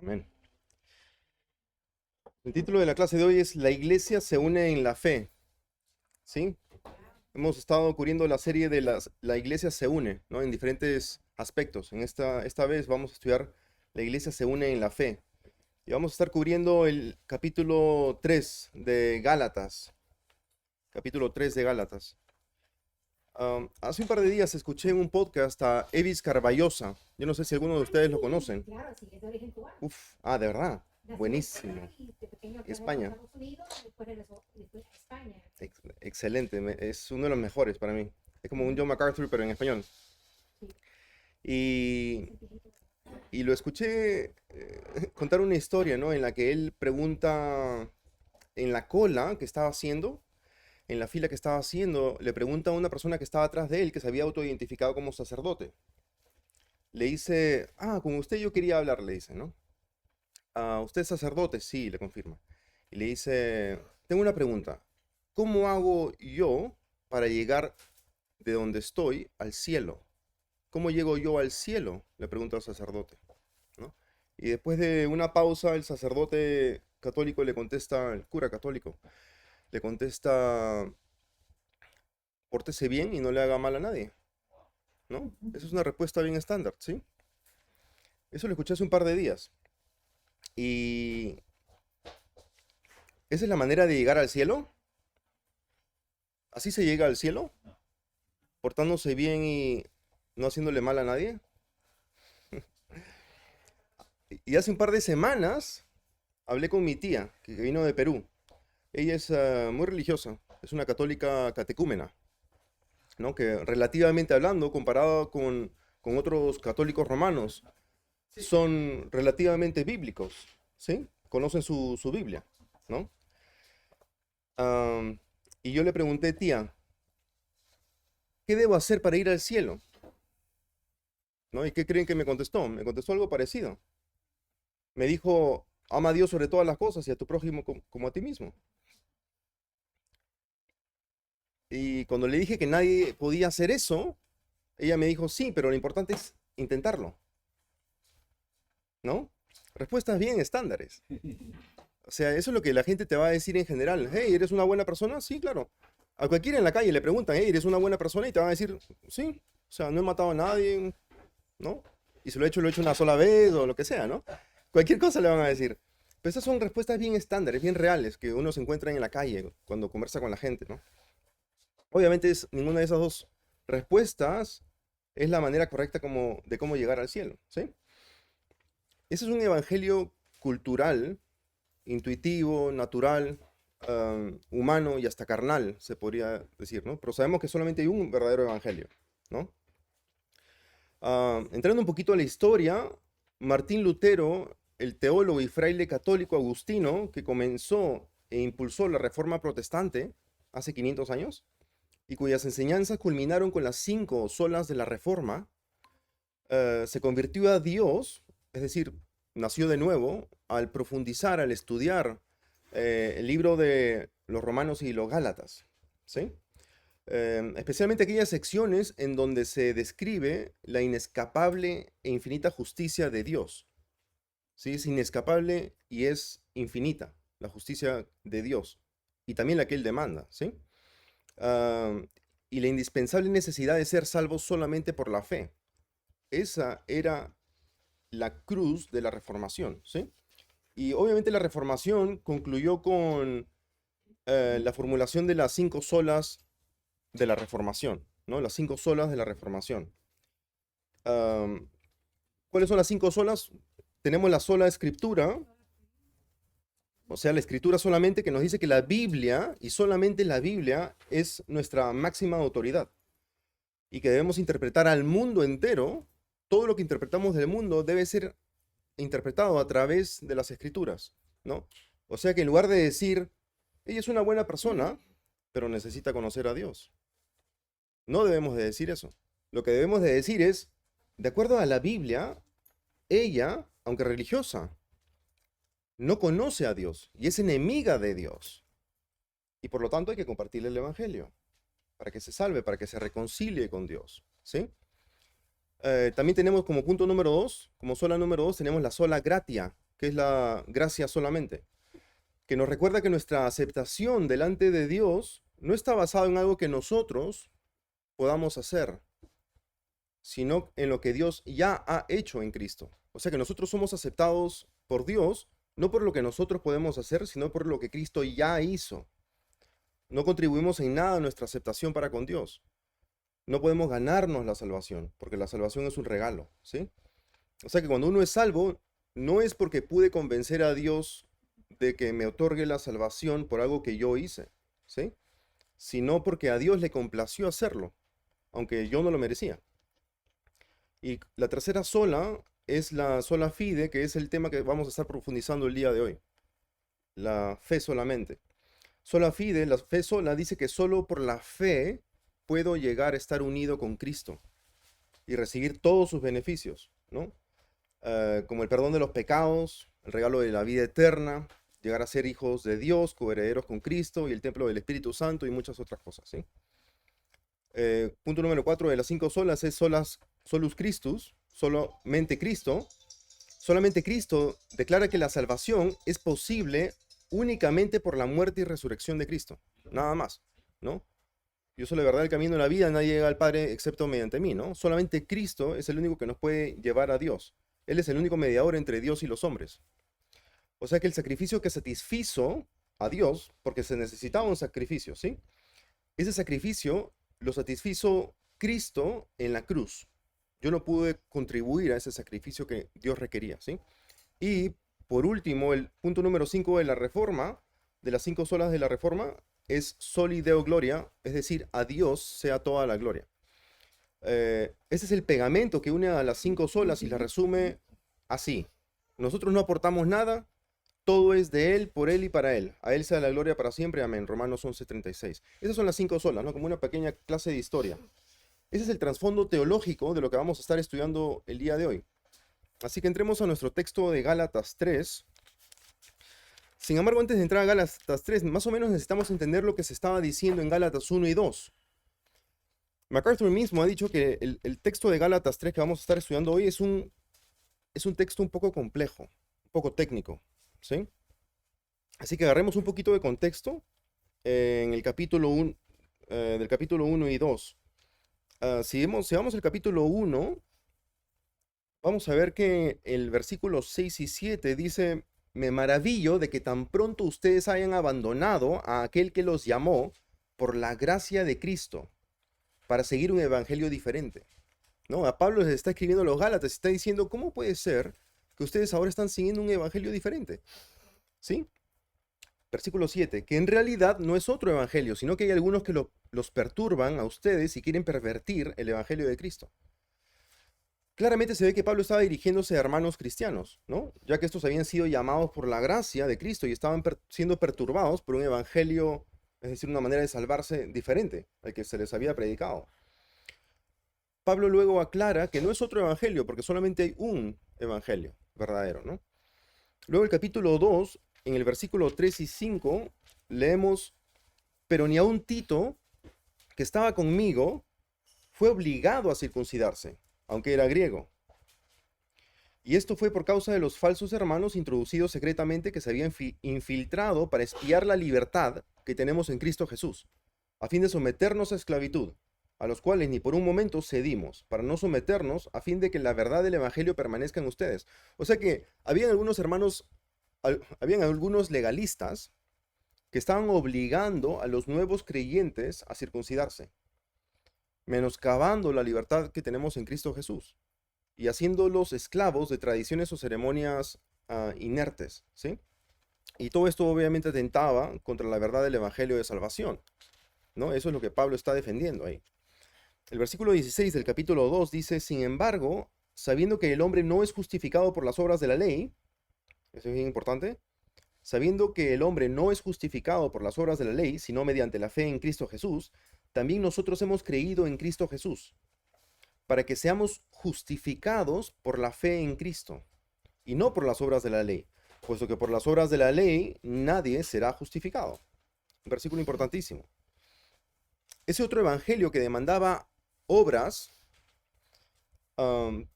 Amén. El título de la clase de hoy es La iglesia se une en la fe. ¿Sí? Hemos estado cubriendo la serie de la iglesia se une, ¿no? En diferentes aspectos. Esta vez vamos a estudiar la iglesia se une en la fe. Y vamos a estar cubriendo el capítulo 3 de Gálatas. Capítulo 3 de Gálatas. Hace un par de días escuché en un podcast a Evis Carballosa. Yo no sé si alguno de ustedes lo conocen. Claro, sí, es de origen cubano. Uf, de verdad. Nació en Buenísimo. España y de pequeño viajó a España. Estados Unidos, después regresó después a España. Excelente, es uno de los mejores para mí. Es como un John MacArthur, pero en español. Sí, Y, es viejito. y lo escuché contar una historia, ¿no? En la que él pregunta, en la cola que estaba haciendo, en la fila que estaba haciendo, le pregunta a una persona que estaba atrás de él, que se había autoidentificado como sacerdote. Le dice, con usted yo quería hablar, le dice, ¿no? ¿Usted es sacerdote? Sí, le confirma. Y le dice, tengo una pregunta. ¿Cómo hago yo para llegar de donde estoy al cielo? ¿Cómo llego yo al cielo? Le pregunta al sacerdote, ¿no? Y después de una pausa, el sacerdote católico le contesta, el cura católico, le contesta, pórtese bien y no le haga mal a nadie, ¿no? Esa es una respuesta bien estándar, ¿sí? Eso lo escuché hace un par de días. Y esa es la manera de llegar al cielo. ¿Así se llega al cielo? ¿Portándose bien y no haciéndole mal a nadie? Y hace un par de semanas hablé con mi tía, que vino de Perú. Ella es muy religiosa, es una católica catecúmena, ¿no? Que relativamente hablando, comparado con otros católicos romanos, son relativamente bíblicos, ¿sí? Conocen su Biblia, ¿no? Am, y yo le pregunté, tía, ¿qué debo hacer para ir al cielo? ¿No? ¿Y qué creen que me contestó? Me contestó algo parecido. Me dijo, ama a Dios sobre todas las cosas y a tu prójimo como a ti mismo. Y cuando le dije que nadie podía hacer eso, ella me dijo, sí, pero lo importante es intentarlo, ¿no? Respuestas bien estándares. O sea, eso es lo que la gente te va a decir en general. Hey, ¿eres una buena persona? Sí, claro. A cualquiera en la calle le preguntan, hey, ¿eres una buena persona? Y te van a decir, sí. O sea, no he matado a nadie, ¿no? Y si lo he hecho una sola vez o lo que sea, ¿no? Cualquier cosa le van a decir. Pero esas son respuestas bien estándares, bien reales, que uno se encuentra en la calle cuando conversa con la gente, ¿no? Obviamente ninguna de esas dos respuestas es la manera correcta de cómo llegar al cielo, ¿sí? Ese es un evangelio cultural, intuitivo, natural, humano y hasta carnal, se podría decir, ¿no? Pero sabemos que solamente hay un verdadero evangelio, ¿no? Entrando un poquito a la historia, Martín Lutero, el teólogo y fraile católico agustino que comenzó e impulsó la reforma protestante hace 500 años y cuyas enseñanzas culminaron con las 5 solas de la reforma, se convirtió a Dios, es decir, nació de nuevo al profundizar, al estudiar el libro de los Romanos y los Gálatas, ¿sí? Especialmente aquellas secciones en donde se describe la inescapable e infinita justicia de Dios. ¿Sí? Es inescapable y es infinita la justicia de Dios y también la que Él demanda, ¿sí? Ah, y la indispensable necesidad de ser salvos solamente por la fe. Esa era la cruz de la Reformación, ¿sí? Y obviamente la Reformación concluyó con la formulación de las 5 solas de la Reformación, ¿no? Las 5 solas de la Reformación. Am, ¿Cuáles son las 5 solas? Tenemos la sola escritura, o sea, la escritura solamente que nos dice que la Biblia, y solamente la Biblia, es nuestra máxima autoridad. Y que debemos interpretar al mundo entero, todo lo que interpretamos del mundo debe ser interpretado a través de las escrituras, ¿no? O sea que en lugar de decir, ella es una buena persona, pero necesita conocer a Dios. No debemos de decir eso. Lo que debemos de decir es, de acuerdo a la Biblia, ella, aunque religiosa, no conoce a Dios y es enemiga de Dios. Y por lo tanto hay que compartirle el Evangelio para que se salve, para que se reconcilie con Dios. ¿Sí? También tenemos como punto número 2, como sola número 2, tenemos la sola gratia, que es la gracia solamente, que nos recuerda que nuestra aceptación delante de Dios no está basada en algo que nosotros podamos hacer, sino en lo que Dios ya ha hecho en Cristo. O sea que nosotros somos aceptados por Dios, no por lo que nosotros podemos hacer, sino por lo que Cristo ya hizo. No contribuimos en nada a nuestra aceptación para con Dios. No podemos ganarnos la salvación, porque la salvación es un regalo, ¿sí? O sea que cuando uno es salvo, no es porque pude convencer a Dios de que me otorgue la salvación por algo que yo hice, ¿sí? Sino porque a Dios le complació hacerlo, aunque yo no lo merecía. Y la tercera sola es la sola fide, que es el tema que vamos a estar profundizando el día de hoy. La fe solamente. Sola fide, la fe sola, dice que solo por la fe puedo llegar a estar unido con Cristo y recibir todos sus beneficios, ¿no? Como el perdón de los pecados, el regalo de la vida eterna, llegar a ser hijos de Dios, coherederos con Cristo y el templo del Espíritu Santo y muchas otras cosas, ¿sí? Punto número 4 de las 5 solas es solus Christus, solamente Cristo. Solamente Cristo declara que la salvación es posible únicamente por la muerte y resurrección de Cristo, nada más, ¿no? Yo soy la verdad, el camino de la vida, nadie llega al Padre excepto mediante mí, ¿no? Solamente Cristo es el único que nos puede llevar a Dios. Él es el único mediador entre Dios y los hombres. O sea que el sacrificio que satisfizo a Dios, porque se necesitaba un sacrificio, ¿sí? Ese sacrificio lo satisfizo Cristo en la cruz. Yo no pude contribuir a ese sacrificio que Dios requería, ¿sí? Y por último, el punto número 5 de la reforma, de las 5 solas de la reforma, es soli Deo gloria, es decir, a Dios sea toda la gloria. Ese es el pegamento que une a las 5 solas y la resume así. Nosotros no aportamos nada, todo es de Él, por Él y para Él. A Él sea la gloria para siempre, amén. Romanos 11:36. Esas son las 5 solas, ¿no? Como una pequeña clase de historia. Ese es el trasfondo teológico de lo que vamos a estar estudiando el día de hoy. Así que entremos a nuestro texto de Gálatas 3. Sin embargo, antes de entrar a Gálatas 3, más o menos necesitamos entender lo que se estaba diciendo en Gálatas 1 y 2. MacArthur mismo ha dicho que el texto de Gálatas 3 que vamos a estar estudiando hoy es un texto un poco complejo, un poco técnico, ¿sí? Así que agarremos un poquito de contexto en el capítulo 1, del capítulo 1 y 2. Si vamos al capítulo 1, vamos a ver que el versículo 6 y 7 dice: me maravillo de que tan pronto ustedes hayan abandonado a aquel que los llamó por la gracia de Cristo para seguir un evangelio diferente, ¿no? A Pablo les está escribiendo a los Gálatas, está diciendo: ¿cómo puede ser que ustedes ahora están siguiendo un evangelio diferente? ¿Sí? Versículo 7, que en realidad no es otro evangelio, sino que hay algunos que los perturban a ustedes y quieren pervertir el evangelio de Cristo. Claramente se ve que Pablo estaba dirigiéndose a hermanos cristianos, ¿no? Ya que estos habían sido llamados por la gracia de Cristo y estaban siendo perturbados por un evangelio, es decir, una manera de salvarse diferente al que se les había predicado. Pablo luego aclara que no es otro evangelio, porque solamente hay un evangelio verdadero, ¿no? Luego el capítulo 2, en el versículo 3 y 5, leemos: pero ni aun Tito, que estaba conmigo, fue obligado a circuncidarse, aunque era griego. Y esto fue por causa de los falsos hermanos introducidos secretamente que se habían infiltrado para espiar la libertad que tenemos en Cristo Jesús, a fin de someternos a esclavitud, a los cuales ni por un momento cedimos, para no someternos, a fin de que la verdad del evangelio permanezca en ustedes. O sea que habían algunos hermanos, habían algunos legalistas que estaban obligando a los nuevos creyentes a circuncidarse, menoscabando la libertad que tenemos en Cristo Jesús y haciéndolos esclavos de tradiciones o ceremonias inertes, ¿sí? Y todo esto obviamente atentaba contra la verdad del evangelio de salvación, ¿no? Eso es lo que Pablo está defendiendo ahí. El versículo 16 del capítulo 2 dice: sin embargo, sabiendo que el hombre no es justificado por las obras de la ley, eso es bien importante, sabiendo que el hombre no es justificado por las obras de la ley, sino mediante la fe en Cristo Jesús, también nosotros hemos creído en Cristo Jesús, para que seamos justificados por la fe en Cristo, y no por las obras de la ley, puesto que por las obras de la ley nadie será justificado. Un versículo importantísimo. Ese otro evangelio que demandaba obras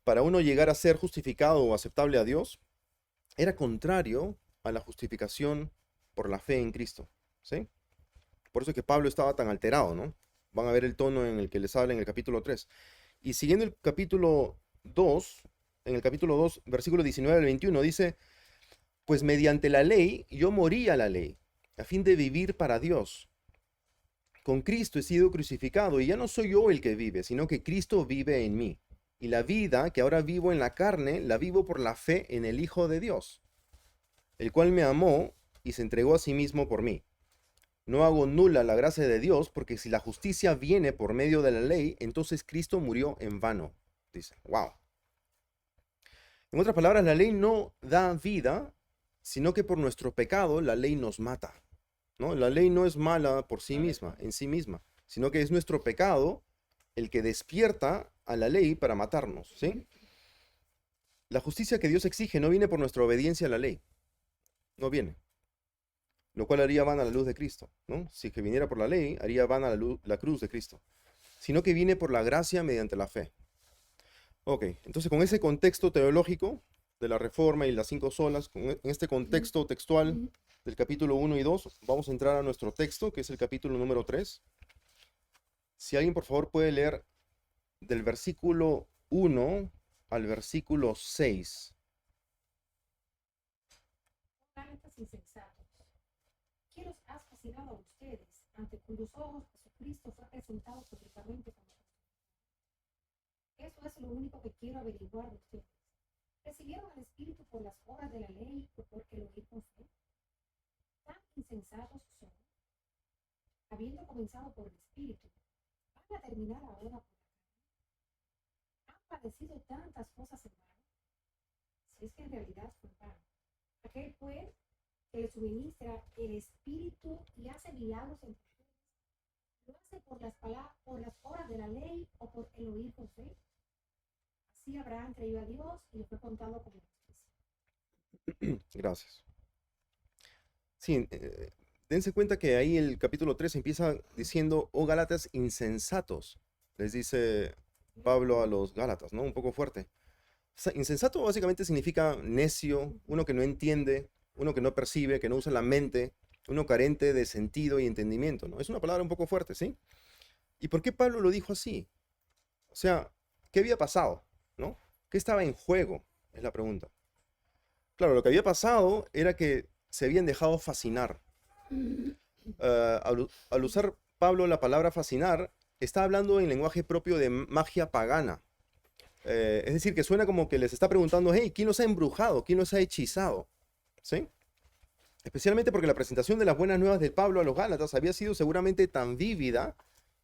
para uno llegar a ser justificado o aceptable a Dios, era contrario a la justificación por la fe en Cristo, ¿sí? Por eso es que Pablo estaba tan alterado, ¿no? Van a ver el tono en el que les habla en el capítulo 3. Y siguiendo el capítulo 2, en el capítulo 2, versículo 19 al 21, dice, pues mediante la ley yo morí a la ley, a fin de vivir para Dios. Con Cristo he sido crucificado y ya no soy yo el que vive, sino que Cristo vive en mí. Y la vida que ahora vivo en la carne, la vivo por la fe en el Hijo de Dios, el cual me amó y se entregó a sí mismo por mí. No hago nula la gracia de Dios, porque si la justicia viene por medio de la ley, entonces Cristo murió en vano. Dice, wow. En otras palabras, la ley no da vida, sino que por nuestro pecado la ley nos mata, ¿no? La ley no es mala por sí misma, en sí misma, sino que es nuestro pecado el que despierta a la ley para matarnos, ¿sí? La justicia que Dios exige no viene por nuestra obediencia a la ley, no viene, lo cual haría vana la luz de Cristo, ¿no? Si que viniera por la ley, haría vana la cruz de Cristo, sino que viene por la gracia mediante la fe. Ok, entonces con ese contexto teológico de la Reforma y las 5 solas, en este contexto textual del capítulo 1 y 2, vamos a entrar a nuestro texto, que es el capítulo número 3. Si alguien por favor puede leer del versículo 1 al versículo 6. Gálatas insensatos. ¿Quién os ha fascinado a ustedes, ante cuyos ojos Jesucristo fue presentado públicamente como Eso es lo único que quiero averiguar de ustedes. ¿Recibieron al Espíritu por las obras de la ley o porque lo oí con fe? ¿Tan insensatos son? Habiendo comenzado por el Espíritu, ¿van a terminar ahora por la carne? ¿Han padecido tantas cosas en vano? Si es que en realidad fue en vano. Aquel pues que les suministra el Espíritu y hace milagros entre ustedes, ¿lo hace por las obras de la ley o por el oír con fe? Así Abraham creyó a Dios y le fue contado como justicia. Gracias. Sí, dense cuenta que ahí el capítulo 3 empieza diciendo, oh Gálatas insensatos, les dice Pablo a los Gálatas, ¿no? Un poco fuerte. O sea, insensato básicamente significa necio, uno que no entiende, uno que no percibe, que no usa la mente, uno carente de sentido y entendimiento, ¿no? Es una palabra un poco fuerte, ¿sí? ¿Y por qué Pablo lo dijo así? O sea, ¿qué había pasado? ¿No? ¿Qué estaba en juego? Es la pregunta. Claro, lo que había pasado era que se habían dejado fascinar. Al usar Pablo la palabra fascinar, está hablando en lenguaje propio de magia pagana. Es decir, que suena como que les está preguntando, hey, ¿quién los ha embrujado? ¿Quién los ha hechizado? ¿Sí? Especialmente porque la presentación de las buenas nuevas de Pablo a los Gálatas había sido seguramente tan vívida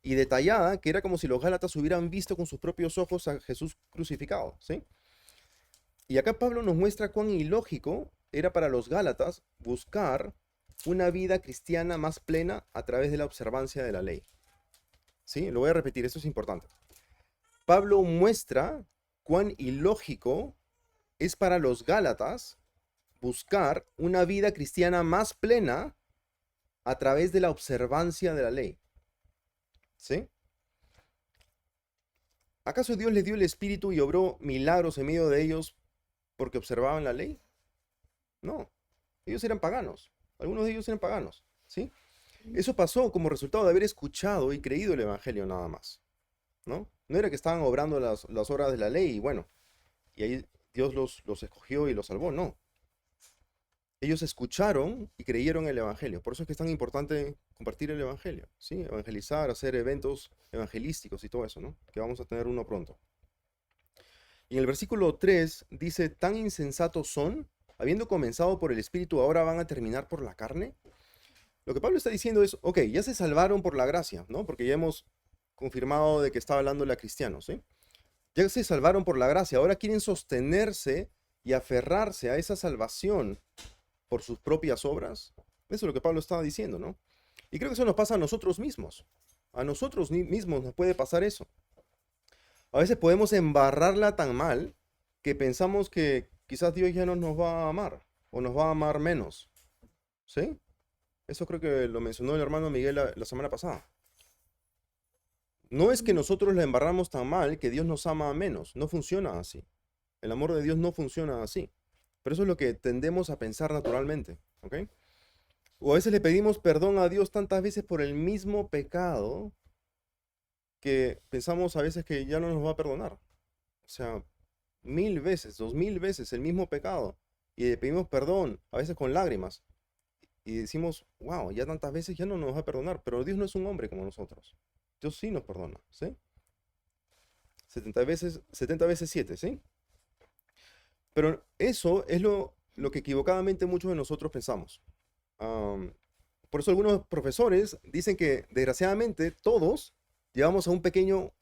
y detallada que era como si los Gálatas hubieran visto con sus propios ojos a Jesús crucificado, ¿sí? Y acá Pablo nos muestra cuán ilógico era para los Gálatas buscar una vida cristiana más plena a través de la observancia de la ley. ¿Sí? Lo voy a repetir, esto es importante. Pablo muestra cuán ilógico es para los Gálatas buscar una vida cristiana más plena a través de la observancia de la ley. ¿Sí? ¿Acaso Dios les dio el Espíritu y obró milagros en medio de ellos porque observaban la ley? No, ellos eran paganos. Algunos de ellos eran paganos. ¿Sí? Eso pasó como resultado de haber escuchado y creído el Evangelio nada más. ¿No? No era que estaban obrando las obras de la ley y bueno, y ahí Dios los escogió y los salvó, no. Ellos escucharon y creyeron el Evangelio. Por eso es que es tan importante compartir el Evangelio, ¿sí? Evangelizar, hacer eventos evangelísticos y todo eso, ¿no? Que vamos a tener uno pronto. Y en el versículo 3 dice, tan insensatos son, habiendo comenzado por el Espíritu, ahora van a terminar por la carne. Lo que Pablo está diciendo es, ok, ya se salvaron por la gracia, ¿no? Porque ya hemos confirmado de que está hablando a cristianos, ¿sí? Ya se salvaron por la gracia, ahora quieren sostenerse y aferrarse a esa salvación por sus propias obras. Eso es lo que Pablo estaba diciendo, ¿no? Y creo que eso nos pasa a nosotros mismos. A nosotros mismos nos puede pasar eso. A veces podemos embarrarla tan mal que pensamos que quizás Dios ya no nos va a amar o nos va a amar menos. ¿Sí? Eso creo que lo mencionó el hermano Miguel la semana pasada. No es que nosotros la embarramos tan mal que Dios nos ama menos. No funciona así. El amor de Dios no funciona así. Pero eso es lo que tendemos a pensar naturalmente, ¿ok? O a veces le pedimos perdón a Dios tantas veces por el mismo pecado que pensamos a veces que ya no nos va a perdonar. O sea, 1000 veces, 2000 veces el mismo pecado. Y le pedimos perdón, a veces con lágrimas. Y decimos, wow, ya tantas veces ya no nos va a perdonar. Pero Dios no es un hombre como nosotros. Dios sí nos perdona, ¿sí? 70 veces 7, ¿sí? Pero eso es lo que equivocadamente muchos de nosotros pensamos. Am, por eso algunos profesores dicen que desgraciadamente todos llevamos a un pequeño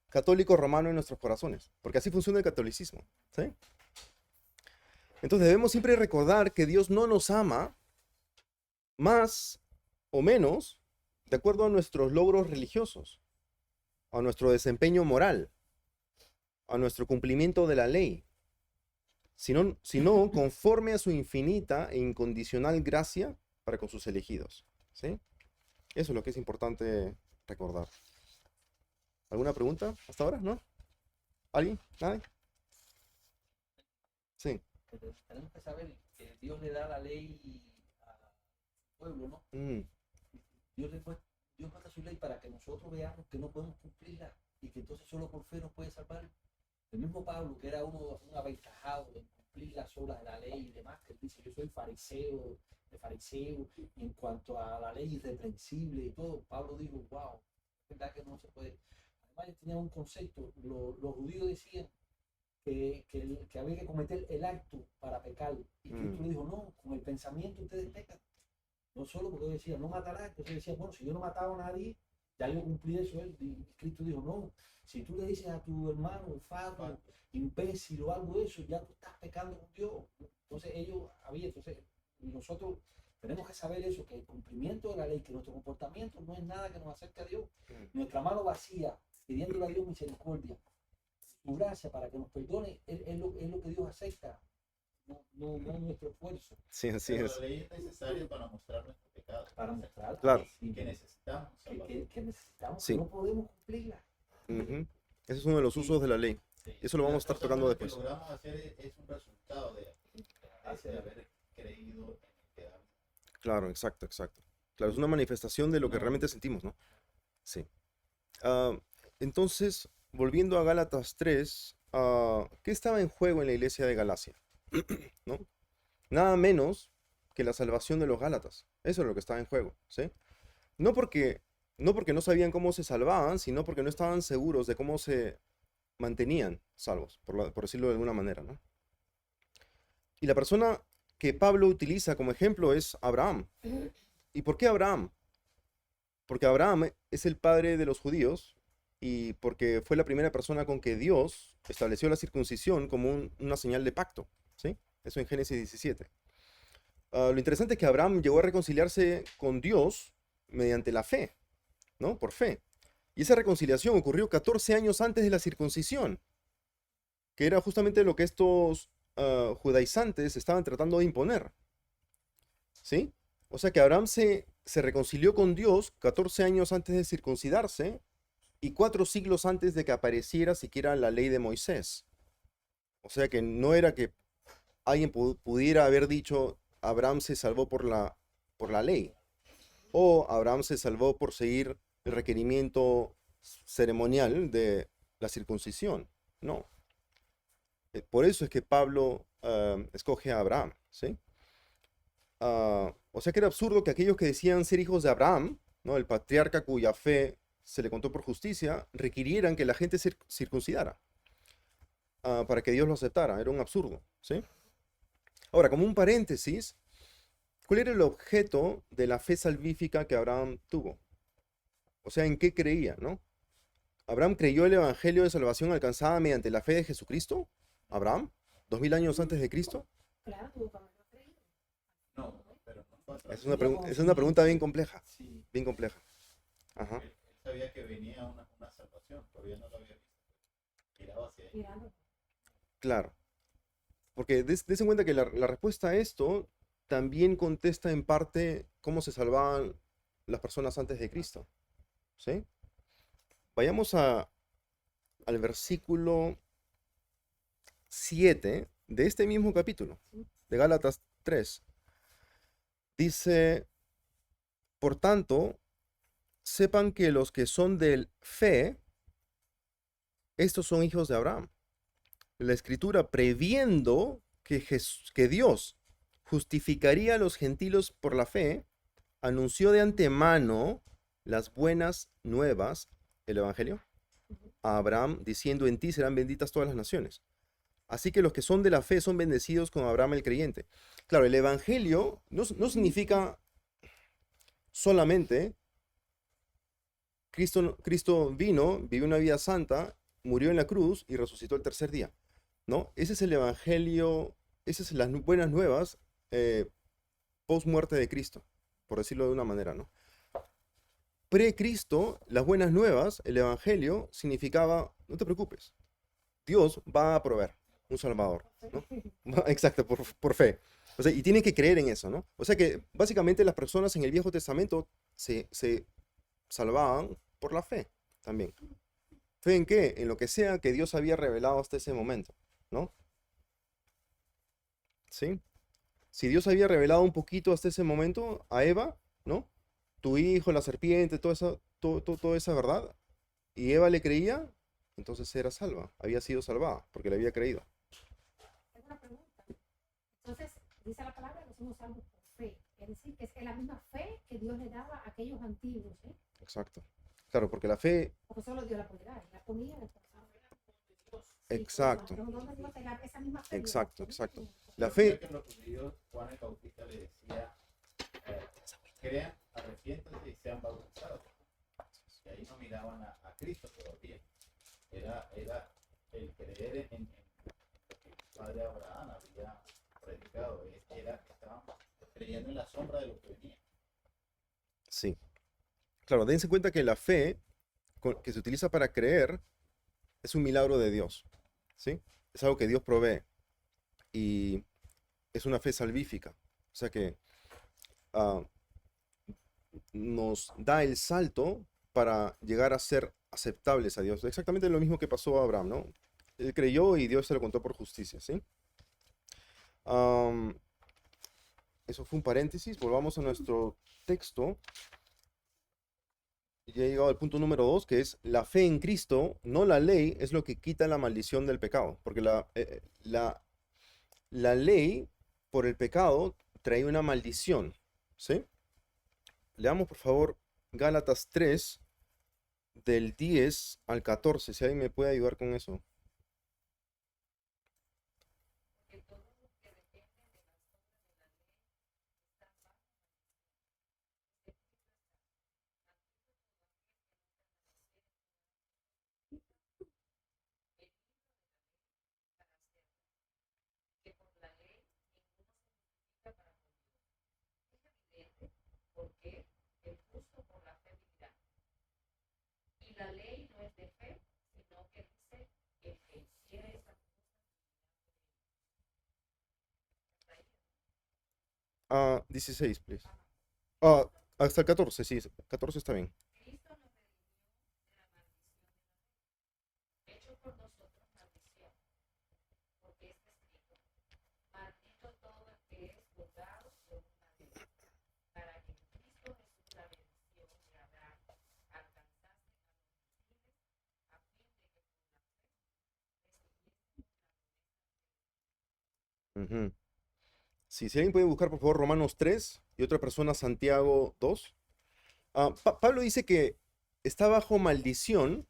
católico romano en nuestros corazones, porque así funciona el catolicismo, ¿sí? Entonces debemos siempre recordar que Dios no nos ama más o menos de acuerdo a nuestros logros religiosos, a nuestro desempeño moral, a nuestro cumplimiento de la ley, sino conforme a su infinita e incondicional gracia para con sus elegidos, ¿sí? Eso es lo que es importante recordar. ¿Alguna pregunta hasta ahora? ¿No? ¿Alguien? ¿Nadie? Sí. Pero tenemos que saber que Dios le da la ley al pueblo, ¿no? Mm, Dios, Dios manda su ley para que nosotros veamos que no podemos cumplirla y que entonces solo por fe nos puede salvar. El mismo Pablo, que era un aventajado en cumplir las obras de la ley y demás, que él dice, yo soy fariseo, de fariseo, y en cuanto a la ley irreprensible y todo, Pablo dijo, wow, es verdad que no se puede. Además, ellos tenían un concepto, los judíos decían que había que cometer el acto para pecar, y Cristo le dijo, no, con el pensamiento ustedes pecan. No solo porque él decía, no matarás, entonces decía, bueno, si yo no mataba a nadie, ya yo cumplí eso. Y Cristo dijo, no, si tú le dices a tu hermano, fato, imbécil o algo de eso, ya tú estás pecando con Dios. Entonces entonces nosotros tenemos que saber eso, que el cumplimiento de la ley, que nuestro comportamiento no es nada que nos acerque a Dios. Nuestra mano vacía, pidiéndole a Dios misericordia, su gracia para que nos perdone, es lo que Dios acepta. No nuestro esfuerzo. sí, así Pero es. la ley es necesaria para mostrar nuestro pecado. Para mostrar Claro. Que necesitamos. Salvador. que necesitamos, Sí. que no podemos cumplirla. Ujú. Ese es uno de los usos de la ley. Sí. Eso lo vamos a Las estar cosas tocando buenas que después. logramos hacer es un resultado de haber creído en el que da vida. Claro, exacto, exacto. Claro, es una manifestación de lo que realmente sentimos, ¿no? Sí. Ah, entonces, volviendo a Gálatas 3, ¿qué estaba en juego en la iglesia de Galacia? ¿No? Nada menos que la salvación de los Gálatas. Eso es lo que estaba en juego, ¿sí? No porque, no porque no sabían cómo se salvaban, sino porque no estaban seguros de cómo se mantenían salvos, por decirlo de alguna manera, ¿no? Y la persona que Pablo utiliza como ejemplo es Abraham. ¿Y por qué Abraham? Porque Abraham es el padre de los judíos y porque fue la primera persona con que Dios estableció la circuncisión como una señal de pacto, ¿sí? Eso en Génesis 17. Lo interesante es que Abraham llegó a reconciliarse con Dios mediante la fe, ¿no? Por fe. Y esa reconciliación ocurrió 14 años antes de la circuncisión, que era justamente lo que estos judaizantes estaban tratando de imponer, ¿sí? O sea que Abraham se reconcilió con Dios 14 años antes de circuncidarse y 4 siglos antes de que apareciera siquiera la ley de Moisés. O sea que no era que alguien pudiera haber dicho Abraham se salvó por la ley o Abraham se salvó por seguir el requerimiento ceremonial de la circuncisión. No. Por eso es que Pablo escoge a Abraham, ¿sí? O sea que era absurdo que aquellos que decían ser hijos de Abraham, ¿no? El patriarca cuya fe se le contó por justicia, requirieran que la gente se circuncidara para que Dios lo aceptara. Era un absurdo, ¿sí? Ahora, como un paréntesis, ¿cuál era el objeto de la fe salvífica que Abraham tuvo? O sea, ¿en qué creía, no? ¿Abraham creyó el evangelio de salvación alcanzada mediante la fe de Jesucristo? ¿Abraham? ¿2000 años antes de Cristo? Claro, tuvo que haberlo creído. No, pero no fue atrás. Es una pregunta bien compleja, Sí. bien compleja. Ajá. Él sabía que venía una salvación, todavía no lo había visto. Miraba hacia él. Mirando. Claro. Porque des en cuenta que la respuesta a esto también contesta en parte cómo se salvaban las personas antes de Cristo. ¿Sí? Vayamos al versículo 7 de este mismo capítulo, de Gálatas 3. Dice, por tanto, sepan que los que son de fe, estos son hijos de Abraham. La escritura, previendo que Dios justificaría a los gentiles por la fe, anunció de antemano las buenas nuevas, el Evangelio, a Abraham, diciendo, en ti serán benditas todas las naciones. Así que los que son de la fe son bendecidos con Abraham el creyente. Claro, el Evangelio no significa solamente Cristo vino, vivió una vida santa, murió en la cruz y resucitó el tercer día. ¿No? Ese es el Evangelio, esas son las buenas nuevas post muerte de Cristo, por decirlo de una manera, ¿no? Pre-Cristo, las buenas nuevas, el Evangelio significaba, no te preocupes, Dios va a proveer un Salvador, ¿no? Exacto, por fe. O sea, y tienen que creer en eso, ¿no? O sea que básicamente las personas en el Viejo Testamento se salvaban por la fe también. ¿Fe en qué? En lo que sea que Dios había revelado hasta ese momento, ¿no? ¿Sí? Si Dios había revelado un poquito hasta ese momento a Eva, ¿no? Tu hijo, la serpiente, toda esa verdad, y Eva le creía, entonces era salva, había sido salvada, porque le había creído. Tengo una pregunta. Entonces, dice la palabra que somos salvos por fe. Es decir, que es la misma fe que Dios le daba a aquellos antiguos, ¿eh? Exacto. Claro, porque la fe, Porque solo Dios la podía dar. La ponía en el corazón. exacto, ¿Dónde Dios te da esa misma fe? exacto, exacto. La Yo fe, creo que los judíos, Juan el Bautista le decía, crean, arrepiéntanse y sean bautizados. Y ahí no miraban a Cristo todavía. Era el creer en lo que el padre Abraham había predicado. Estaban creyendo en la sombra de lo que venía. sí. Claro, dense cuenta que la fe que se utiliza para creer es un milagro de Dios, ¿sí? Es algo que Dios provee y es una fe salvífica. O sea que ah, nos da el salto para llegar a ser aceptables a Dios. Exactamente lo mismo que pasó a Abraham, ¿no? Él creyó y Dios se lo contó por justicia, ¿sí? Am, Eso fue un paréntesis. Volvamos a nuestro texto. Ya he llegado al punto número 2, que es la fe en Cristo, no la ley, es lo que quita la maldición del pecado. Porque la ley, por el pecado, trae una maldición, ¿sí? Leamos, por favor, Gálatas 3, del 10 al 14, si alguien me puede ayudar con eso. La ley no es de fe, sino que dice que el que hiciera esa Ah, 16, please. Ah, hasta el 14, sí, 14 está bien. Cristo nos redimió de la maldición de la ley, hecho por nosotros maldición, porque está escrito, maldito todo el que es juzgado por una ley, para que en Cristo Jesús la bendición de Abraham alcanzase a los gentiles, a fin de que por la fe recibiesen la promesa. Ujú. Sí, si alguien puede buscar, por favor, Romanos 3 y otra persona Santiago 2. Pablo dice que está bajo maldición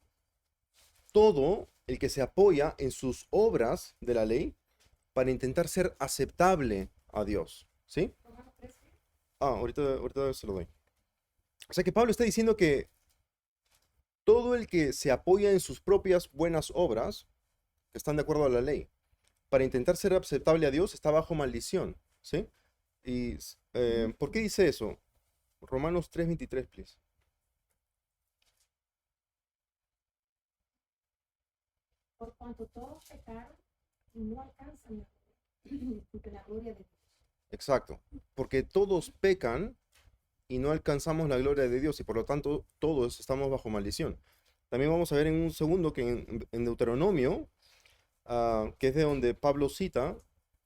todo el que se apoya en sus obras de la ley para intentar ser aceptable a Dios, ¿sí? Romanos 13. Ahorita se lo doy. O sea que Pablo está diciendo que todo el que se apoya en sus propias buenas obras, que están de acuerdo a la ley, para intentar ser aceptable a Dios, está bajo maldición, ¿sí? ¿Y por qué dice eso? Romanos 3:23, please. Por cuanto todos pecaron y no alcanzan la gloria de Dios. Exacto. Porque todos pecan y no alcanzamos la gloria de Dios y por lo tanto todos estamos bajo maldición. También vamos a ver en un segundo que en Deuteronomio, que es de donde Pablo cita,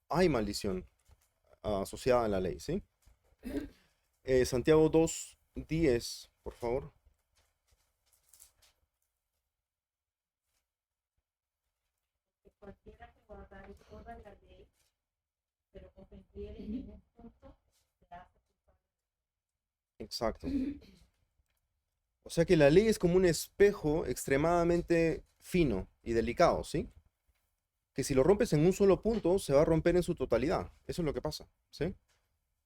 hay maldición asociada a la ley, ¿sí? Santiago 2:10, por favor. Que cualquiera que guardare toda la ley, pero ofendiere en un punto, será culpable. Exacto. O sea que la ley es como un espejo extremadamente fino y delicado, ¿sí? Que si lo rompes en un solo punto, se va a romper en su totalidad. Eso es lo que pasa, ¿sí?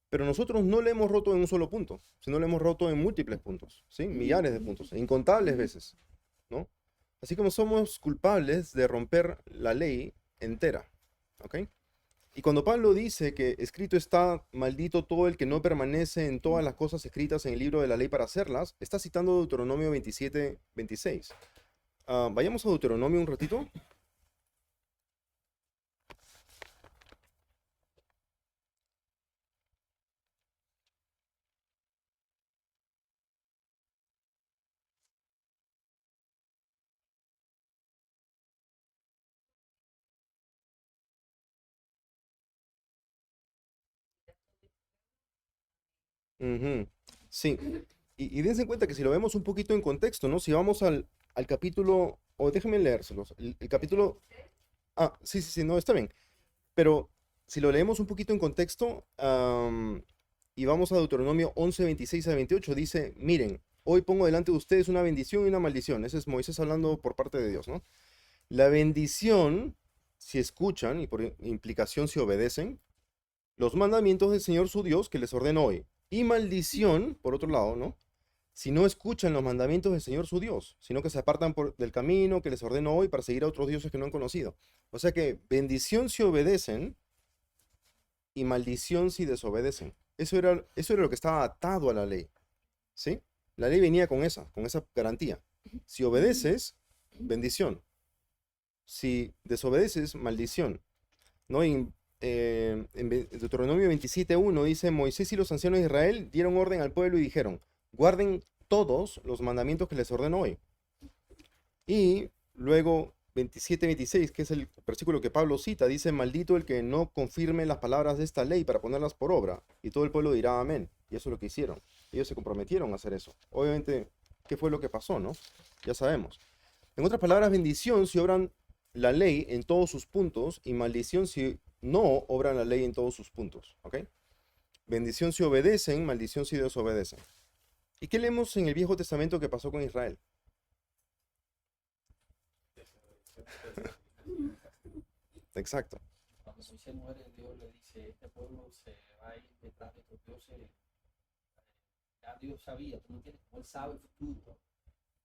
Pero nosotros no le hemos roto en un solo punto, sino le hemos roto en múltiples puntos, ¿sí? Millares de puntos, incontables veces, ¿no? Así como somos culpables de romper la ley entera, ¿ok? Y cuando Pablo dice que escrito está, maldito todo el que no permanece en todas las cosas escritas en el libro de la ley para hacerlas, está citando Deuteronomio 27:26. Vayamos a Deuteronomio un ratito. Ujú. Sí, y dense en cuenta que si lo vemos un poquito en contexto, ¿no? Si vamos al capítulo, o déjenme leérselos, el capítulo, sí, sí, sí, no, está bien, pero si lo leemos un poquito en contexto, y vamos a Deuteronomio 11:26 a 28, dice, miren, hoy pongo delante de ustedes una bendición y una maldición. Ese es Moisés hablando por parte de Dios, ¿no? La bendición, si escuchan, y por implicación si obedecen, los mandamientos del Señor su Dios que les ordeno hoy. Y maldición, por otro lado, ¿no? Si no escuchan los mandamientos del Señor su Dios, sino que se apartan del camino que les ordeno hoy para seguir a otros dioses que no han conocido. O sea que bendición si obedecen y maldición si desobedecen. Eso era lo que estaba atado a la ley, ¿sí? La ley venía con esa garantía. Si obedeces, bendición. Si desobedeces, maldición. ¿No? En Deuteronomio 27:1 dice, Moisés y los ancianos de Israel dieron orden al pueblo y dijeron, guarden todos los mandamientos que les ordeno hoy. Y luego 27:26, que es el versículo que Pablo cita, dice, maldito el que no confirme las palabras de esta ley para ponerlas por obra. Y todo el pueblo dirá amén. Y eso es lo que hicieron. Ellos se comprometieron a hacer eso. Obviamente, ¿qué fue lo que pasó, no? Ya sabemos. En otras palabras, bendición si obran la ley en todos sus puntos y maldición si no obran la ley en todos sus puntos. ¿Ok? Bendición si obedecen, maldición si desobedecen. ¿Y qué leemos en el Viejo Testamento que pasó con Israel? Exacto. Cuando Moisés muere, Dios le dice, este pueblo se va a ir detrás de estos dioses. Ya Dios sabía, tú no tienes, como él sabe el futuro,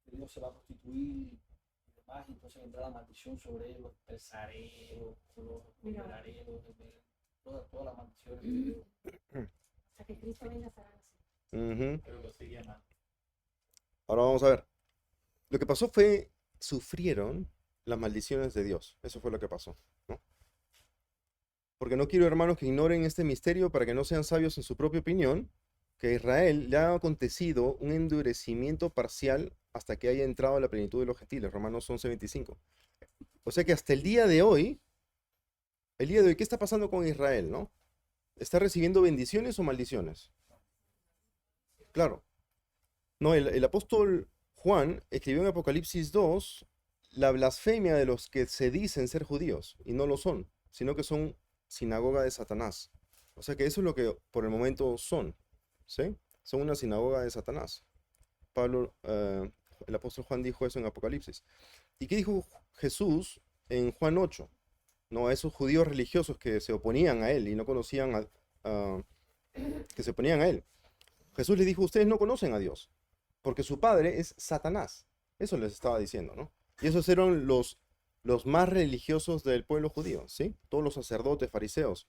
que Dios se va a constituir y demás, y entonces vendrá la maldición sobre ellos, los pesareros, los colorareros, todas las maldiciones de Dios. Hasta que Cristo venga serán así. Ujú. Pero lo sigue amando. Ahora vamos a ver. Lo que pasó fue, sufrieron las maldiciones de Dios. Eso fue lo que pasó, ¿no? Porque no quiero, hermanos, que ignoren este misterio para que no sean sabios en su propia opinión, que a Israel le ha acontecido un endurecimiento parcial hasta que haya entrado a la plenitud de los gentiles, Romanos 11:25. O sea que hasta ¿qué está pasando con Israel, no? ¿Está recibiendo bendiciones o maldiciones? Claro. No, el apóstol Juan escribió en Apocalipsis 2 la blasfemia de los que se dicen ser judíos y no lo son, sino que son sinagoga de Satanás. O sea que eso es lo que por el momento son, ¿sí? Son una sinagoga de Satanás. El apóstol Juan dijo eso en Apocalipsis. ¿Y qué dijo Jesús en Juan 8? No, a esos judíos religiosos que se oponían a él y no conocían que se oponían a él. Jesús les dijo, ustedes no conocen a Dios, porque su padre es Satanás. Eso les estaba diciendo, ¿no? Y esos eran los más religiosos del pueblo judío, ¿sí? Todos los sacerdotes, fariseos.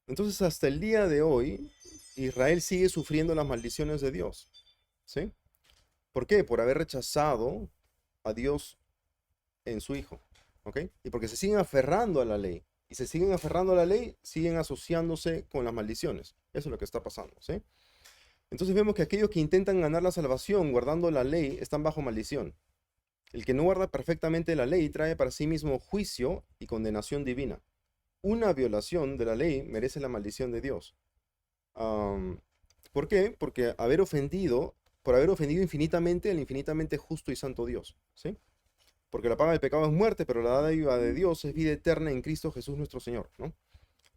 Entonces, hasta el día de hoy, Israel sigue sufriendo las maldiciones de Dios, ¿sí? ¿Por qué? Por haber rechazado a Dios en su Hijo, ¿ok? Y porque se siguen aferrando a la ley. Y se siguen aferrando a la ley, siguen asociándose con las maldiciones. Eso es lo que está pasando, ¿sí? Entonces vemos que aquellos que intentan ganar la salvación guardando la ley están bajo maldición. El que no guarda perfectamente la ley trae para sí mismo juicio y condenación divina. una violación de la ley merece la maldición de Dios. Am, ¿Por qué? Porque por haber ofendido infinitamente al infinitamente justo y santo Dios, ¿sí? Porque la paga del pecado es muerte, pero la dádiva de Dios es vida eterna en Cristo Jesús nuestro Señor, ¿no?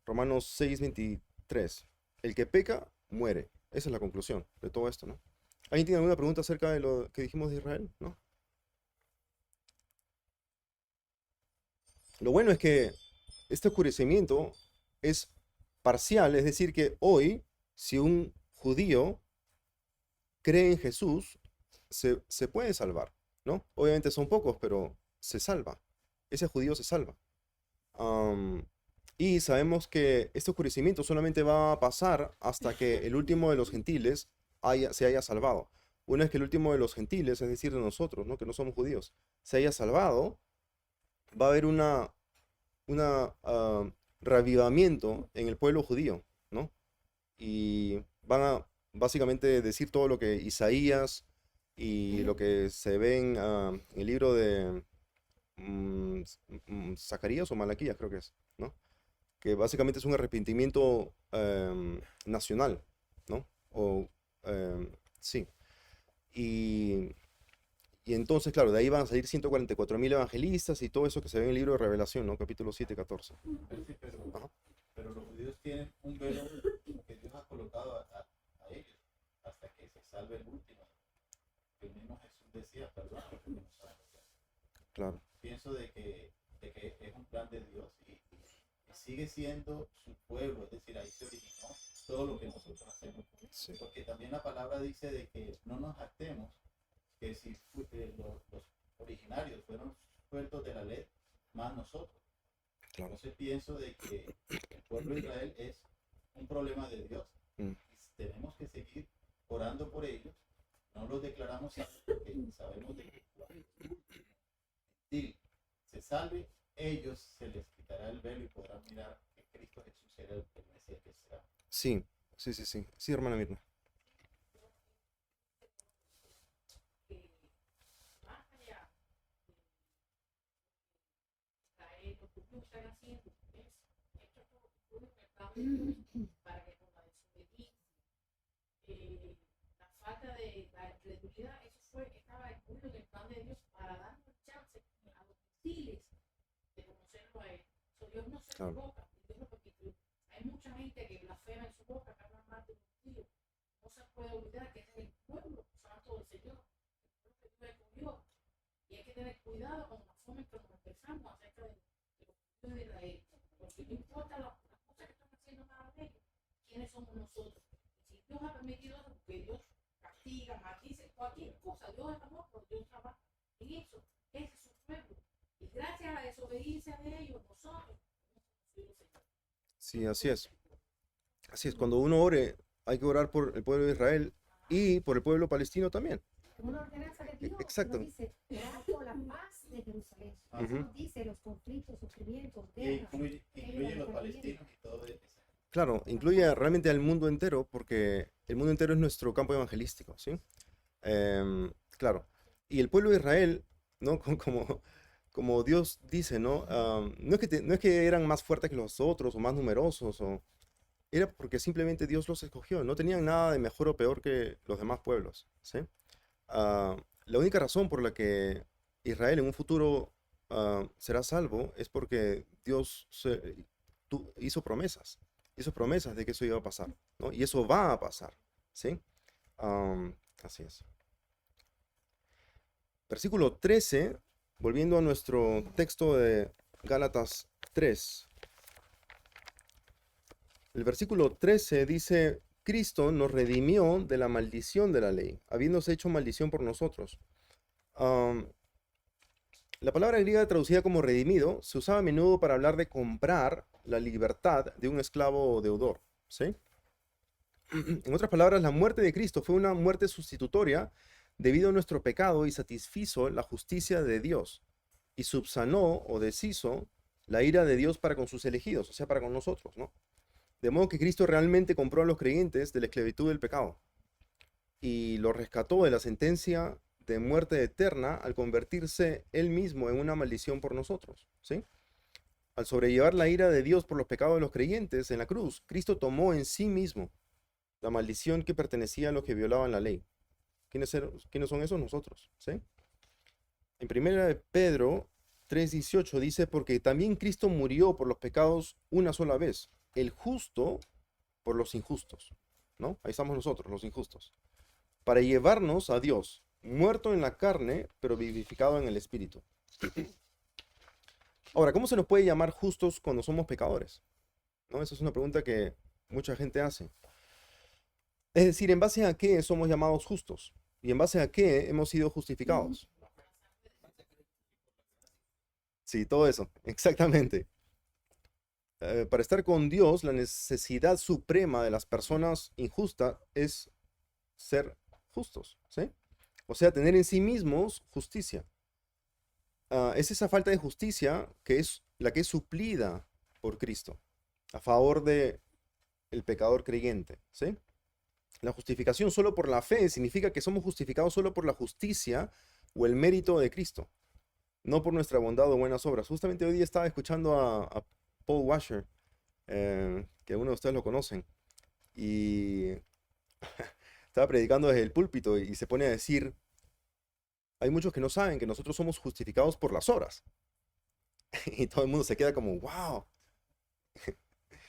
Romanos 6:23. El que peca, muere. Esa es la conclusión de todo esto, ¿no? ¿Alguien tiene alguna pregunta acerca de lo que dijimos de Israel? ¿No? Lo bueno es que este oscurecimiento es parcial, es decir, que hoy, si un judío cree en Jesús, se puede salvar, ¿no? Obviamente son pocos, pero se salva. Ese judío se salva. Am, y sabemos que este oscurecimiento solamente va a pasar hasta que el último de los gentiles se haya salvado. Una vez que el último de los gentiles, es decir, de nosotros, ¿no? Que no somos judíos, se haya salvado, va a haber una reavivamiento en el pueblo judío, ¿no? Y van a básicamente decir todo lo que Isaías y lo que se ve en el libro de Zacarías o Malaquías, creo que es, ¿no? Que básicamente es un arrepentimiento nacional, ¿no? Sí. Y, y entonces, claro, de ahí van a salir 144.000 evangelistas y todo eso que se ve en el libro de Revelación, ¿no? Capítulo 7, 14. Sí, Ajá. pero los judíos tienen un velo que Dios ha colocado a ellos hasta que se salve el último. El mismo Jesús decía, perdón, porque no saben lo que hacen. Claro. Pienso de que es un plan de Dios y sigue siendo su pueblo, es decir, ahí se originó todo lo que nosotros hacemos. Sí. Porque también la palabra dice de que no nos jactemos, que si los originarios fueron sueltos de la ley, más nosotros. Claro. Entonces pienso de que el pueblo de Israel es un problema de Dios. Mm. Y tenemos que seguir orando por ellos. No los declaramos santos porque sabemos de que cuando se salve, ellos se les quitará el velo y podrán mirar que Cristo Jesús era el Mesías que será. Sí, sí, sí, sí. Sí, hermana Mirna. Más allá de Israel, lo que ellos están haciendo es, esto es un mercado para que con la desobediencia, la falta de la incredulidad, estaba incluido en el plan de Dios para darnos chance a los gentiles de conocerlo a él. So, Dios no se Claro. equivoca, Dios lo permitió. Hay mucha gente que blasfema en su boca, que habla mal de los judíos. No se puede olvidar que es el pueblo santo del Señor, el pueblo que Dios escogió. Y hay que tener cuidado con la forma en que nos expresamos acerca de los judíos de Israel. Porque no importa las cosas que están haciendo cada vez, quiénes somos nosotros. Y si Dios ha permitido eso, porque Dios castiga, maldice, cualquier cosa, Dios es amor, pero Dios trabaja en eso. Ese es su pueblo. Y gracias a la desobediencia de ellos, nosotros hemos conocido al Señor. Sí, así es. Así es. Cuando uno ore, hay que orar por el pueblo de Israel y por el pueblo palestino también. Una ordenanza de Dios. Exacto. Nos dice, orar por la paz de Jerusalén. Ujú. Eso nos dice los conflictos, sufrimientos, Y guerras. incluye los palestinos y todo eso. Claro, incluye realmente al mundo entero porque el mundo entero es nuestro campo evangelístico, ¿sí? Claro. Y el pueblo de Israel, ¿no? Como Dios dice, ¿no? No es que eran más fuertes que los otros o más numerosos, era porque simplemente Dios los escogió. No tenían nada de mejor o peor que los demás pueblos, ¿sí? La única razón por la que Israel en un futuro será salvo es porque Dios hizo promesas de que eso iba a pasar, ¿no? Y eso va a pasar, ¿sí? Así es. Versículo 13, volviendo a nuestro texto de Gálatas 3. El versículo 13 dice, Cristo nos redimió de la maldición de la ley, habiéndose hecho maldición por nosotros. La palabra griega traducida como redimido se usaba a menudo para hablar de comprar la libertad de un esclavo o deudor, ¿sí? En otras palabras, la muerte de Cristo fue una muerte sustitutoria debido a nuestro pecado y satisfizo la justicia de Dios y subsanó o deshizo la ira de Dios para con sus elegidos, o sea, para con nosotros, ¿no? De modo que Cristo realmente compró a los creyentes de la esclavitud del pecado y los rescató de la sentencia de muerte eterna al convertirse él mismo en una maldición por nosotros, ¿sí? al sobrellevar la ira de Dios por los pecados de los creyentes en la cruz, Cristo tomó en sí mismo la maldición que pertenecía a los que violaban la ley. ¿Quiénes son esos? Nosotros, ¿sí? En 1 de Pedro 3:18 dice, porque también Cristo murió por los pecados una sola vez, el justo por los injustos, ¿no? Ahí estamos nosotros, los injustos, para llevarnos a Dios, muerto en la carne, pero vivificado en el Espíritu. Ahora, ¿cómo se nos puede llamar justos cuando somos pecadores? ¿No? Esa es una pregunta que mucha gente hace. Es decir, ¿en base a qué somos llamados justos? ¿Y en base a qué hemos sido justificados? Sí, todo eso, exactamente. Para estar con Dios, la necesidad suprema de las personas injustas es ser justos, ¿sí? O sea, tener en sí mismos justicia. Es esa falta de justicia que es la que es suplida por Cristo a favor de el pecador creyente, ¿sí? La justificación solo por la fe significa que somos justificados solo por la justicia o el mérito de Cristo, no por nuestra bondad o buenas obras. Justamente hoy día estaba escuchando a Paul Washer, que algunos de ustedes lo conocen, y estaba predicando desde el púlpito y se pone a decir, hay muchos que no saben que nosotros somos justificados por las obras. Y todo el mundo se queda como, wow.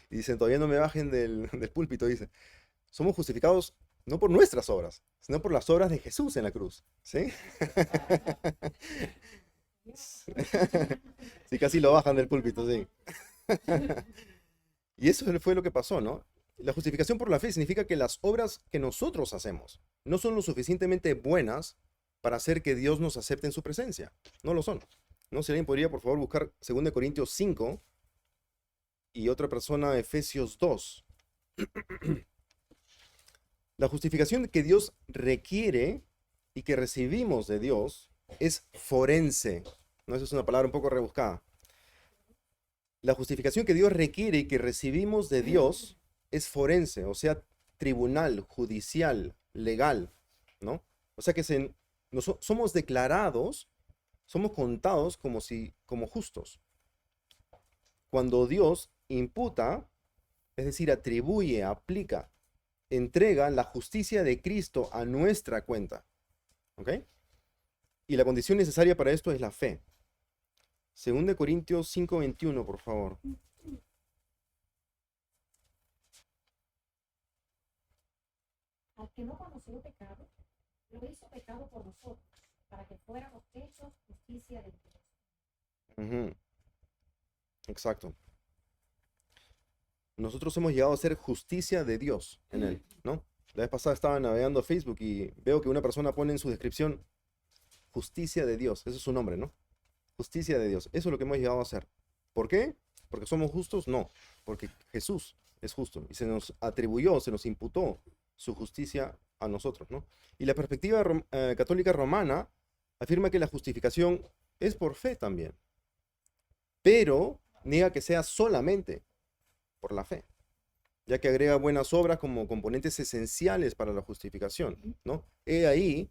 Y dicen, todavía no me bajen del púlpito, dice. Somos justificados no por nuestras obras, sino por las obras de Jesús en la cruz, ¿sí? Sí, casi lo bajan del púlpito, sí. Y eso fue lo que pasó, ¿no? La justificación por la fe significa que las obras que nosotros hacemos no son lo suficientemente buenas para hacer que Dios nos acepte en su presencia. No lo son. ¿No? Si alguien podría, por favor, buscar 2 Corintios 5 y otra persona Efesios 2. La justificación que Dios requiere y que recibimos de Dios es forense. ¿No? Esa es una palabra un poco rebuscada. La justificación que Dios requiere y que recibimos de Dios es forense, o sea, tribunal, judicial, legal, ¿no? O sea que somos declarados, somos contados como justos. Cuando Dios imputa, es decir, atribuye, aplica, entrega la justicia de Cristo a nuestra cuenta. ¿Ok? Y la condición necesaria para esto es la fe. 2 Corintios 5:21, por favor. Al que no conoció pecado, lo hizo pecado por nosotros, para que fuéramos hechos justicia de Dios. Ujú. Exacto. Nosotros hemos llegado a ser justicia de Dios en Él, ¿no? La vez pasada estaba navegando Facebook y veo que una persona pone en su descripción justicia de Dios. Ese es su nombre, ¿no? Justicia de Dios. Eso es lo que hemos llegado a hacer. ¿Por qué? ¿Porque somos justos? No. Porque Jesús es justo y se nos atribuyó, se nos imputó su justicia a nosotros, ¿no? Y la perspectiva católica romana afirma que la justificación es por fe también, pero niega que sea solamente por la fe, ya que agrega buenas obras como componentes esenciales para la justificación, ¿no? He ahí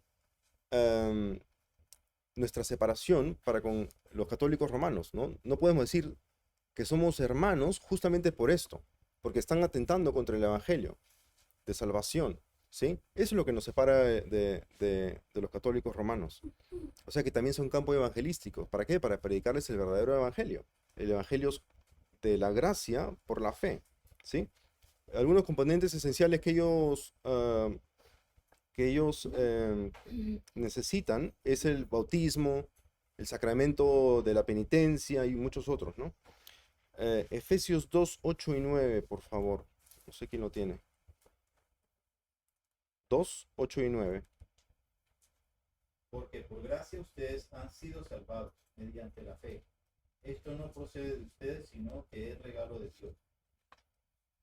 nuestra separación para con los católicos romanos, ¿no? No podemos decir que somos hermanos justamente por esto, porque están atentando contra el evangelio de salvación, ¿sí? Eso es lo que nos separa de los católicos romanos. O sea que también son campos evangelísticos. ¿Para qué? Para predicarles el verdadero evangelio. El evangelio de la gracia por la fe, ¿sí? Algunos componentes esenciales que ellos necesitan es el bautismo, el sacramento de la penitencia y muchos otros, ¿no? Efesios 2, 8 y 9, por favor. No sé quién lo tiene. 2, 8 y 9. Porque por gracia ustedes han sido salvados mediante la fe. Esto no procede de ustedes, sino que es regalo de Dios.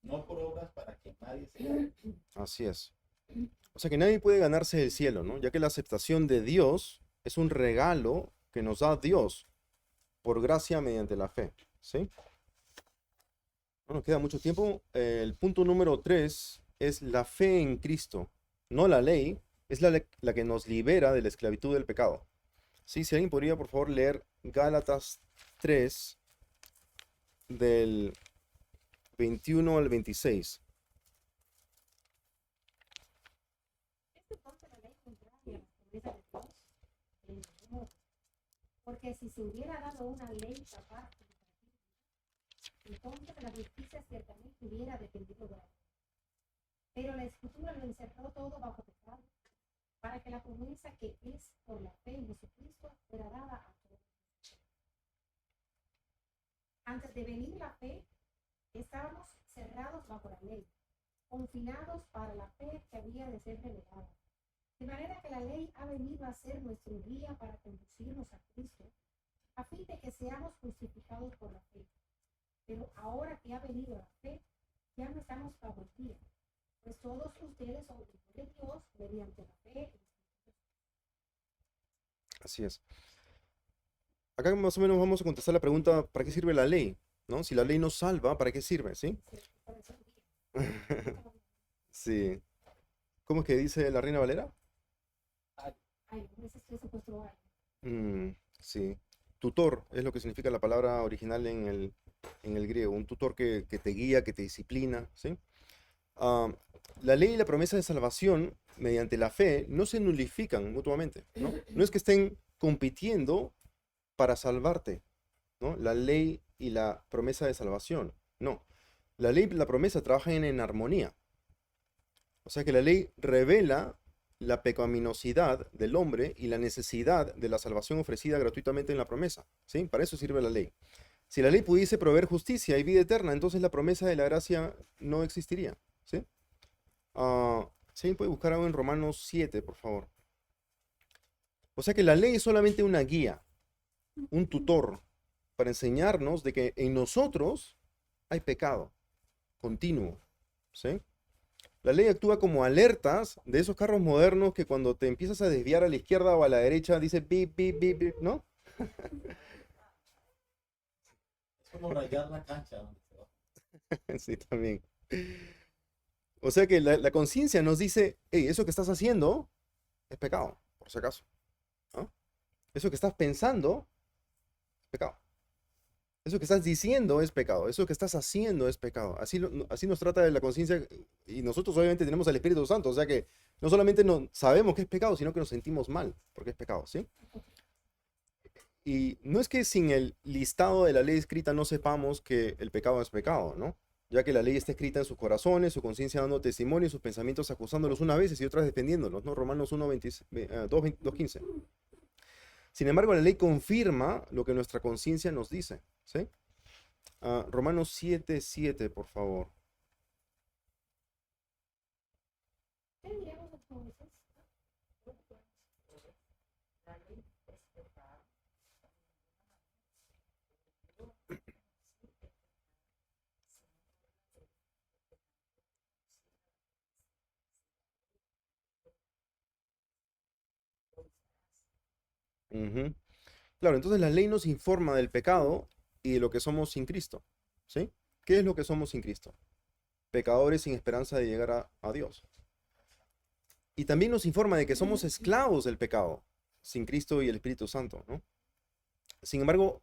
No por obras para que nadie se gane. Así es. O sea que nadie puede ganarse el cielo, ¿no? Ya que la aceptación de Dios es un regalo que nos da Dios por gracia mediante la fe, ¿sí? No nos queda mucho tiempo. El punto número 3 es la fe en Cristo, no la ley, es la que nos libera de la esclavitud del pecado. ¿Sí? Si alguien podría, por favor, leer Gálatas 3, del 21 al 26. ¿Es entonces la ley contraria a las promesas de Dios? En ningún modo. Porque si se hubiera dado una ley capaz de entonces la justicia ciertamente hubiera dependido de la ley. Pero la Escritura lo encerró todo bajo pecado, para que la promesa que es por la fe en Jesucristo fuera dada a todos. Antes de venir la fe, estábamos cerrados bajo la ley, confinados para la fe que había de ser revelada. De manera que la ley ha venido a ser nuestro guía para conducirnos a Cristo, a fin de que seamos justificados por la fe. Pero ahora que ha venido la fe, ya no estamos bajo el guía, pues todos ustedes son hijos de Dios mediante la fe. Así es. Acá más o menos vamos a contestar la pregunta, ¿para qué sirve la ley? ¿No? Si la ley nos salva, ¿para qué sirve? ¿Sí? Sí. ¿Cómo es que dice la Reina Valera? Ay, ese es supuesto ay. Sí. Tutor es lo que significa la palabra original en el griego. Un tutor que te guía, que te disciplina. ¿Sí? La ley y la promesa de salvación mediante la fe no se nulifican mutuamente. ¿No? No es que estén compitiendo para salvarte, ¿no? La ley y la promesa de salvación. No. La ley y la promesa trabajan en armonía. O sea que la ley revela la pecaminosidad del hombre y la necesidad de la salvación ofrecida gratuitamente en la promesa. ¿Sí? Para eso sirve la ley. Si la ley pudiese proveer justicia y vida eterna, entonces la promesa de la gracia no existiría. ¿Sí? ¿Sí? ¿Puede buscar algo en Romanos 7, por favor? O sea que la ley es solamente una guía, un tutor, para enseñarnos de que en nosotros hay pecado continuo. ¿Sí? La ley actúa como alertas de esos carros modernos que cuando te empiezas a desviar a la izquierda o a la derecha dice bip, bip, bip, bip, ¿no? Es como rayar la cancha donde se va. Sí, también. O sea que la conciencia nos dice, hey, eso que estás haciendo es pecado, por si acaso. ¿No? Eso que estás pensando es pecado. Eso que estás diciendo es pecado. Eso que estás haciendo es pecado. Así nos trata de la conciencia. Y nosotros obviamente tenemos al Espíritu Santo. O sea que no solamente no sabemos que es pecado, sino que nos sentimos mal porque es pecado, ¿sí? Y no es que sin el listado de la ley escrita no sepamos que el pecado es pecado, ¿no? Ya que la ley está escrita en sus corazones, su conciencia dando testimonio y sus pensamientos acusándolos unas veces y otras defendiéndolos, ¿no? Romanos 2:15. Sin embargo, la ley confirma lo que nuestra conciencia nos dice, ¿sí? Romanos 7:7, por favor. ¿Qué diremos entonces? La ley es pecado. Ujú. Claro, entonces la ley nos informa del pecado y de lo que somos sin Cristo, ¿sí? ¿Qué es lo que somos sin Cristo? Pecadores sin esperanza de llegar a Dios. Y también nos informa de que somos esclavos del pecado, sin Cristo y el Espíritu Santo, ¿no? Sin embargo,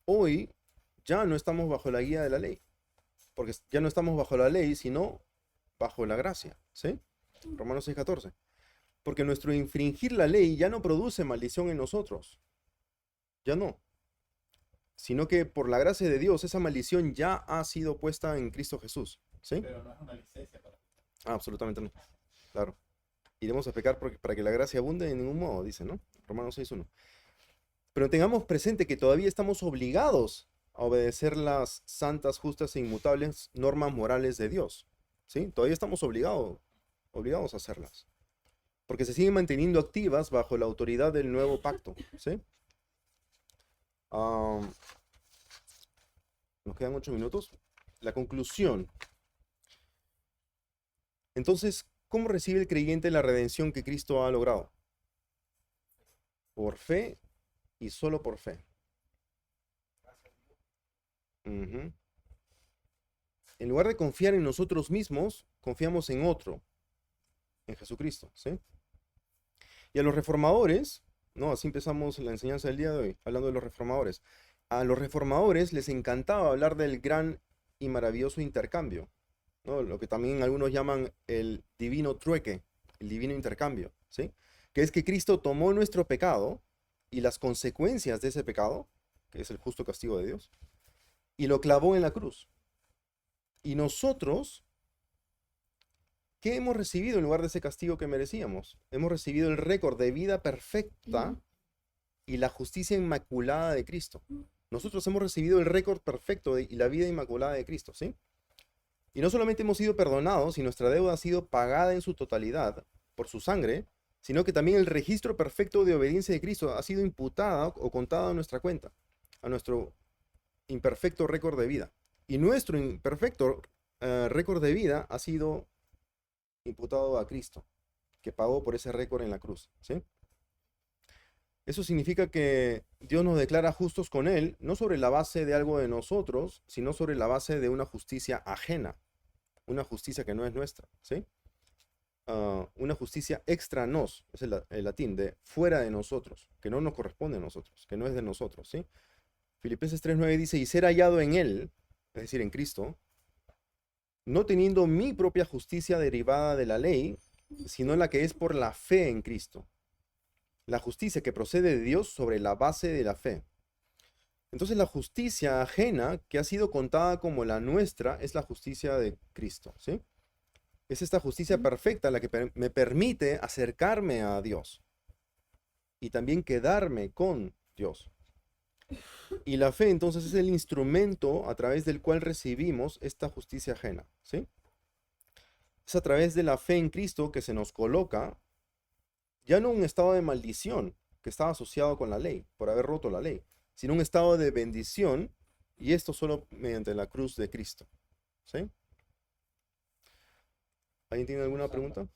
hoy ya no estamos bajo la guía de la ley, porque ya no estamos bajo la ley, sino bajo la gracia, ¿sí? Romanos 6:14. Porque nuestro infringir la ley ya no produce maldición en nosotros, ya no, sino que por la gracia de Dios esa maldición ya ha sido puesta en Cristo Jesús, ¿sí? Pero no es una licencia para Absolutamente no, claro. Iremos a pecar para que la gracia abunde en ningún modo, dice, ¿no? Romanos 6:1. Pero tengamos presente que todavía estamos obligados a obedecer las santas, justas e inmutables normas morales de Dios, ¿sí? Todavía estamos obligados a hacerlas, porque se siguen manteniendo activas bajo la autoridad del nuevo pacto, ¿sí? Nos quedan 8 minutos. La conclusión. Entonces, ¿cómo recibe el creyente la redención que Cristo ha logrado? Por fe y solo por fe. Ujú. En lugar de confiar en nosotros mismos, confiamos en otro, en Jesucristo, ¿sí? Y a los reformadores, ¿no? Así empezamos la enseñanza del día de hoy, hablando de los reformadores. A los reformadores les encantaba hablar del gran y maravilloso intercambio, ¿no? Lo que también algunos llaman el divino trueque, el divino intercambio, ¿sí? Que es que Cristo tomó nuestro pecado y las consecuencias de ese pecado, que es el justo castigo de Dios, y lo clavó en la cruz. Y nosotros, ¿qué hemos recibido en lugar de ese castigo que merecíamos? Hemos recibido el récord de vida perfecta y la justicia inmaculada de Cristo. Nosotros hemos recibido el récord perfecto y la vida inmaculada de Cristo, ¿sí? Y no solamente hemos sido perdonados y nuestra deuda ha sido pagada en su totalidad por su sangre, sino que también el registro perfecto de obediencia de Cristo ha sido imputada o contada a nuestra cuenta, a nuestro imperfecto récord de vida. Y nuestro imperfecto récord de vida ha sido imputado a Cristo, que pagó por ese récord en la cruz, ¿sí? Eso significa que Dios nos declara justos con Él, no sobre la base de algo de nosotros, sino sobre la base de una justicia ajena, una justicia que no es nuestra, ¿sí? Una justicia extra nos, es el latín, de fuera de nosotros, que no nos corresponde a nosotros, que no es de nosotros, ¿sí? Filipenses 3:9 dice, y ser hallado en Él, es decir, en Cristo, no teniendo mi propia justicia derivada de la ley, sino la que es por la fe en Cristo. La justicia que procede de Dios sobre la base de la fe. Entonces la justicia ajena que ha sido contada como la nuestra es la justicia de Cristo, ¿sí? Es esta justicia perfecta la que me permite acercarme a Dios y también quedarme con Dios. Y la fe entonces es el instrumento a través del cual recibimos esta justicia ajena, ¿sí? Es a través de la fe en Cristo que se nos coloca ya no un estado de maldición que estaba asociado con la ley, por haber roto la ley, sino un estado de bendición, y esto solo mediante la cruz de Cristo, ¿sí? ¿Alguien tiene alguna pregunta?